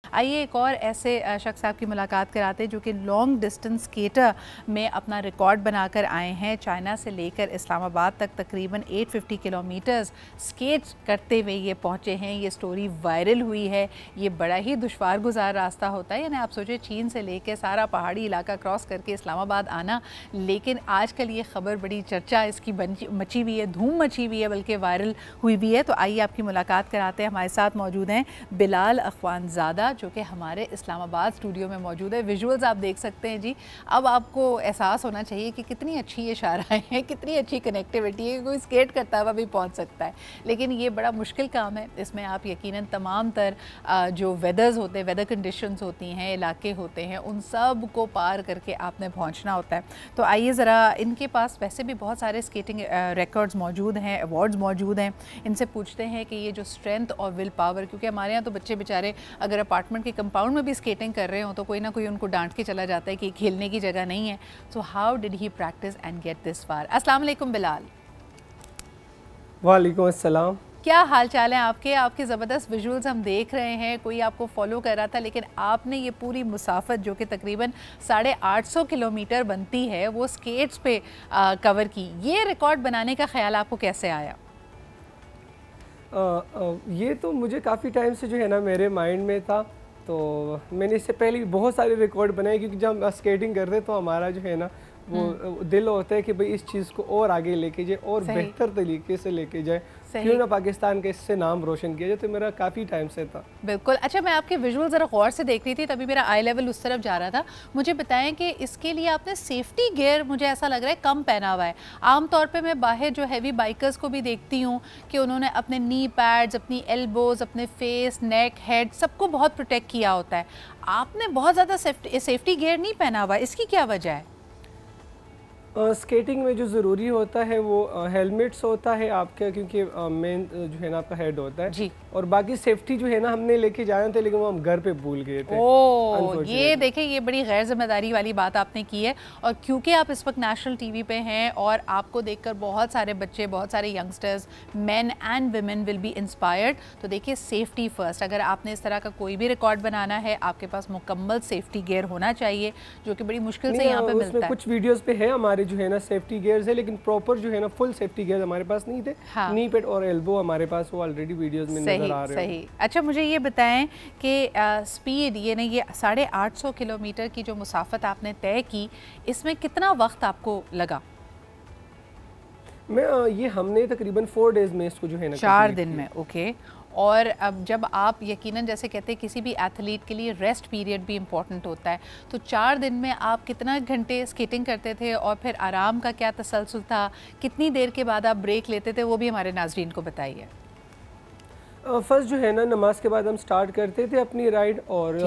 आइए एक और ऐसे शख्स आपकी मुलाकात कराते हैं जो कि लॉन्ग डिस्टेंस स्केटर में अपना रिकॉर्ड बनाकर आए हैं। चाइना से लेकर इस्लामाबाद तक तकरीबन 850 किलोमीटर्स स्केट करते हुए ये पहुंचे हैं। ये स्टोरी वायरल हुई है। ये बड़ा ही दुश्वार गुजार रास्ता होता है, यानी आप सोचिए चीन से लेकर सारा पहाड़ी इलाका क्रॉस करके इस्लामाबाद आना। लेकिन आजकल ये ख़बर बड़ी चर्चा इसकी मची हुई है, धूम मची हुई है, बल्कि वायरल हुई भी है। तो आइए आपकी मुलाकात कराते हैं। हमारे साथ मौजूद हैं बिलाल अखवानज़ादा जो कि हमारे इस्लामाबाद स्टूडियो में मौजूद है। विजुअल्स आप देख सकते हैं जी। अब आपको एहसास होना चाहिए कि कितनी अच्छी ये शाहराएं हैं, कितनी अच्छी कनेक्टिविटी है। कोई स्केट करता हुआ भी पहुंच सकता है, लेकिन ये बड़ा मुश्किल काम है। इसमें आप यकीनन तमाम तर जो वेदर्स होते हैं, वेदर कंडीशंस होती हैं, इलाके होते हैं, उन सब को पार करके आपने पहुँचना होता है। तो आइए ज़रा, इनके पास वैसे भी बहुत सारे स्केटिंग रिकॉर्ड्स मौजूद हैं, अवार्ड्स मौजूद हैं। इनसे पूछते हैं कि ये जो स्ट्रेंथ और विल पावर, क्योंकि हमारे यहाँ तो बच्चे बेचारे अगर अपार्टमेंट के कंपाउंड में भी स्केटिंग कर रहे हो तो कोई ना कोई उनको डांट के चला जाता है कि खेलने की जगह नहीं है। So how did he practice and get this far? अस्सलाम वालेकुम बिलाल। वालेकुम अस्सलाम। क्या हाल चाल है आपके? आपके ज़बरदस्त विजुअल्स हम देख रहे हैं। कोई आपको फॉलो कर रहा था, लेकिन आपने ये पूरी मुसाफत जो कि तकरीबन 850 किलोमीटर बनती है वो स्केट्स पे कवर की। ये रिकॉर्ड बनाने का ख्याल आपको कैसे आया? ये तो मुझे काफ़ी टाइम से जो है ना मेरे माइंड में था। तो मैंने इससे पहले भी बहुत सारे रिकॉर्ड बनाए, क्योंकि जब हम स्केटिंग करते हैं तो हमारा जो है ना वो दिल होता है कि भाई इस चीज़ को और आगे लेके जाए और बेहतर तरीके से लेके जाए, क्यों ना पाकिस्तान का इससे नाम रोशन किया जाए। तो मेरा काफ़ी टाइम से था। बिल्कुल। अच्छा, मैं आपके विजुअल ज़रा गौर से देख रही थी, तभी मेरा आई लेवल उस तरफ जा रहा था। मुझे बताएं कि इसके लिए आपने सेफ्टी गियर, मुझे ऐसा लग रहा है, कम पहना हुआ है। आमतौर पे मैं बाहर जो हैवी बाइकर्स को भी देखती हूँ कि उन्होंने अपने नी पैड्स, अपनी एल्बोज़, अपने फेस, नेक, हेड सबको बहुत प्रोटेक्ट किया होता है। आपने बहुत ज़्यादा सेफ्टी गियर नहीं पहना हुआ, इसकी क्या वजह है? स्केटिंग में जो ज़रूरी होता है वो हेलमेट्स होता है आपका, क्योंकि मेन जो है ना आपका हेड होता है जी। और बाकी सेफ्टी जो है ना हमने लेके जाना था, लेकिन वो हम घर पे भूल गए थे। ओह, ये देखें, ये बड़ी गैर जिम्मेदारी वाली बात आपने की है। और क्योंकि आप इस वक्त नेशनल टीवी पे हैं और आपको देखकर बहुत सारे बच्चे, बहुत सारे youngsters, main and women will be inspired. तो देखिए, सेफ्टी फर्स्ट। अगर आपने इस तरह का कोई भी रिकॉर्ड बनाना है, आपके पास मुकम्मल सेफ्टी गियर होना चाहिए, जो कि बड़ी मुश्किल से यहाँ पे मिलता है। कुछ वीडियोज़ पे है हमारे जो है ना सेफ्टी गियर्स है, लेकिन प्रॉपर जो है ना फुल सेफ्टी गियर्स हमारे पास नहीं थे। हाँ। नी पैड और एल्बो हमारे पास वो ऑलरेडी वीडियोस में नजर आ रहे हैं। सही। अच्छा, मुझे ये बताएं कि स्पीड, ये 850 किलोमीटर की जो मुसाफत आपने तय की, इसमें कितना वक्त आपको लगा? ये हमने तकरीबन 4 डेज में इसको जो है ना 4 दिन में। ओके। और अब जब आप यकीनन, जैसे कहते हैं, किसी भी एथलीट के लिए रेस्ट पीरियड भी इम्पॉर्टेंट होता है, तो 4 दिन में आप कितना घंटे स्केटिंग करते थे और फिर आराम का क्या तसलसल था? कितनी देर के बाद आप ब्रेक लेते थे, वो भी हमारे नाज़रीन को बताइए। फर्स्ट जो है ना नमाज के बाद हम स्टार्ट करते थे अपनी राइड, और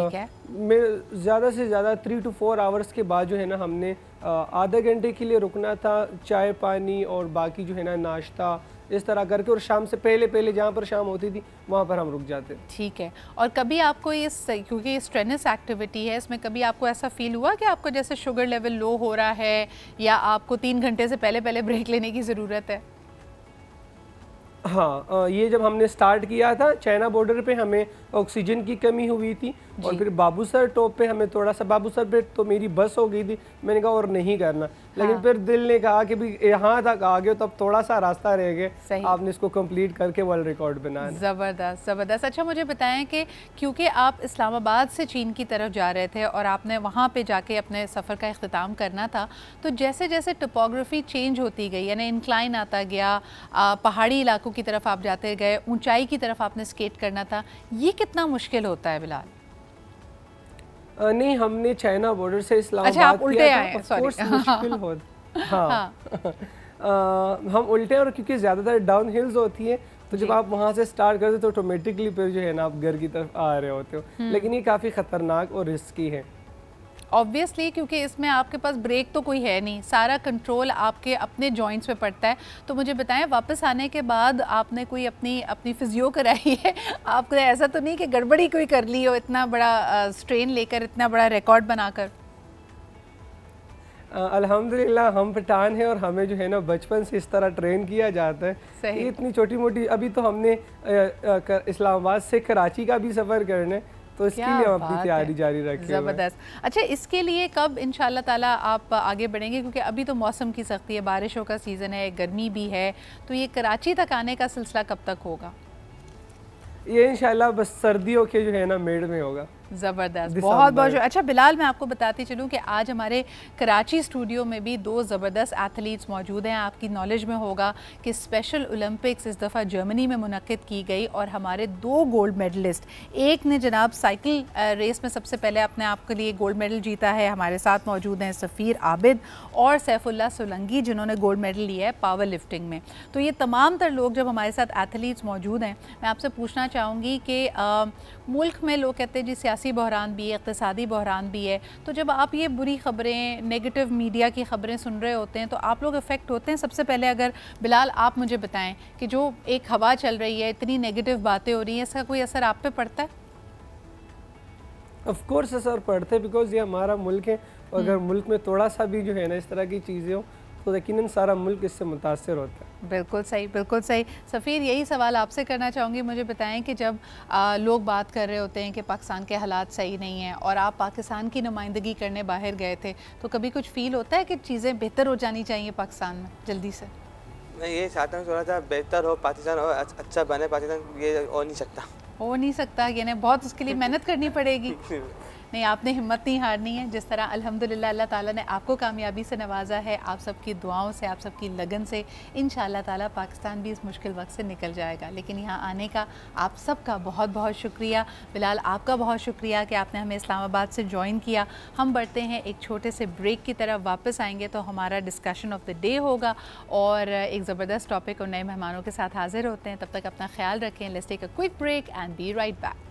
ज़्यादा से ज़्यादा 3 to 4 आवर्स के बाद जो है ना हमने आधा घंटे के लिए रुकना था, चाय पानी और बाकी जो है ना नाश्ता इस तरह करके, और शाम से पहले जहाँ पर शाम होती थी वहाँ पर हम रुक जाते। ठीक है। और कभी आपको ये, क्योंकि ये स्ट्रेनस एक्टिविटी है, इसमें कभी आपको ऐसा फील हुआ कि आपको जैसे शुगर लेवल लो हो रहा है, या आपको 3 घंटे से पहले ब्रेक लेने की ज़रूरत है? हाँ, ये जब हमने स्टार्ट किया था चाइना बॉर्डर पे हमें ऑक्सीजन की कमी हुई थी, और फिर बाबूसर टॉप पे हमें थोड़ा सा, बाबूसर पे तो मेरी बस हो गई थी, मैंने कहा और नहीं करना। लेकिन फिर दिल ने कहा कि भी यहाँ तक आ गए तो अब थोड़ा सा रास्ता रह गया, आपने इसको कंप्लीट करके वर्ल्ड रिकॉर्ड बनाया। ज़बरदस्त ज़बरदस्त। अच्छा, मुझे बताएं कि क्योंकि आप इस्लामाबाद से चीन की तरफ जा रहे थे और आपने वहाँ पे जाके अपने सफ़र का इख्तिताम करना था, तो जैसे जैसे टोपोग्राफी चेंज होती गई, यानी इंक्लाइन आता गया, पहाड़ी इलाकों की तरफ आप जाते गए, ऊंचाई की तरफ आपने स्केट करना था, ये कितना मुश्किल होता है बिलाल? नहीं, हमने चाइना बॉर्डर से इस्लामाबाद, अच्छा, आप उल्टे आए, सॉरी। मुश्किल होता। हाँ, हम उल्टे, और क्योंकि ज़्यादातर डाउन हिल्स होती है, तो जब आप वहाँ से स्टार्ट करते तो ऑटोमेटिकली फिर जो है ना आप घर की तरफ आ रहे होते हो। लेकिन ये काफ़ी ख़तरनाक और रिस्की है ऑब्वियसली, क्योंकि इसमें आपके पास ब्रेक तो कोई है नहीं, सारा कंट्रोल आपके अपने जॉइंट्स पे पड़ता है। तो मुझे बताएं, वापस आने के बाद आपने कोई अपनी फिजियो कराई है? आपने ऐसा तो नहीं कि गड़बड़ी कोई कर ली हो, इतना बड़ा स्ट्रेन लेकर, इतना बड़ा रिकॉर्ड बनाकर? अल्हम्दुलिल्लाह हम पठान हैं और हमें जो है ना बचपन से इस तरह ट्रेन किया जाता है। इतनी छोटी मोटी, अभी तो हमने इस्लामाबाद से कराची का भी सफ़र करना है, तो इसके लिए हम अपनी तैयारी जारी रखें। ज़बरदस्त। अच्छा, इसके लिए कब इंशाल्लाह ताला आप आगे बढ़ेंगे, क्योंकि अभी तो मौसम की सख्ती है, बारिशों का सीज़न है, गर्मी भी है, तो ये कराची तक आने का सिलसिला कब तक होगा? ये इंशाल्लाह बस सर्दियों के जो है ना मिड में होगा। ज़बरदस्त, बहुत बहुत। अच्छा बिलाल, मैं आपको बताती चलूँ कि आज हमारे कराची स्टूडियो में भी 2 ज़बरदस्त एथलीट्स मौजूद हैं। आपकी नॉलेज में होगा कि स्पेशल ओलंपिक्स इस दफ़ा जर्मनी में मुनक्किद की गई और हमारे 2 गोल्ड मेडलिस्ट, एक ने जनाब साइकिल रेस में सबसे पहले अपने आप के लिए गोल्ड मेडल जीता है, हमारे साथ मौजूद हैं सफ़ीर आबिद और सैफुल्लाह सोलंकी जिन्होंने गोल्ड मेडल लिया है पावर लिफ्टिंग में। तो ये तमाम तर लोग जब हमारे साथ एथलीट्स मौजूद हैं, मैं आपसे पूछना चाहूँगी कि मुल्क में लोग कहते हैं जी सियासी बहरान भी है, इक़्तिसादी बहरान भी है, तो जब आप ये बुरी ख़बरें, नेगेटिव मीडिया की ख़बरें सुन रहे होते हैं तो आप लोग इफ़ेक्ट होते हैं? सबसे पहले अगर बिलाल आप मुझे बताएं कि जो एक हवा चल रही है, इतनी नेगेटिव बातें हो रही हैं, इसका कोई असर आप पे पड़ता है? ऑफ कोर्स असर पड़ता है, बिकॉज ये हमारा मुल्क है। अगर मुल्क में थोड़ा सा भी जो है ना इस तरह की चीज़ें हो तो यकीनन सारा मुल्क इससे मुतासर होता है। बिल्कुल सही, बिल्कुल सही। सफ़ीर, यही सवाल आपसे करना चाहूँगी, मुझे बताएं कि जब लोग बात कर रहे होते हैं कि पाकिस्तान के हालात सही नहीं हैं और आप पाकिस्तान की नुमाइंदगी करने बाहर गए थे, तो कभी कुछ फ़ील होता है कि चीज़ें बेहतर हो जानी चाहिए पाकिस्तान में जल्दी से? मैं ये चाहता हूँ थोड़ा सा बेहतर हो, पाकिस्तान हो, अच्छा बने पाकिस्तान, ये हो नहीं सकता। हो नहीं सकता, यानी बहुत उसके लिए मेहनत करनी पड़ेगी। नहीं, आपने हिम्मत नहीं हारनी है। जिस तरह अल्हम्दुलिल्लाह अल्लाह ताला ने आपको कामयाबी से नवाजा है, आप सबकी दुआओं से, आप सबकी लगन से इंशाअल्लाह ताला पाकिस्तान भी इस मुश्किल वक्त से निकल जाएगा। लेकिन यहाँ आने का आप सबका बहुत बहुत शुक्रिया। बिलाल, आपका बहुत शुक्रिया कि आपने हमें इस्लामाबाद से ज्वाइन किया। हम बढ़ते हैं एक छोटे से ब्रेक की तरफ, वापस आएंगे तो हमारा डिस्कशन ऑफ द डे होगा और एक ज़बरदस्त टॉपिक और नए मेहमानों के साथ हाजिर होते हैं। तब तक अपना ख्याल रखें। Let's take a quick break and be right back.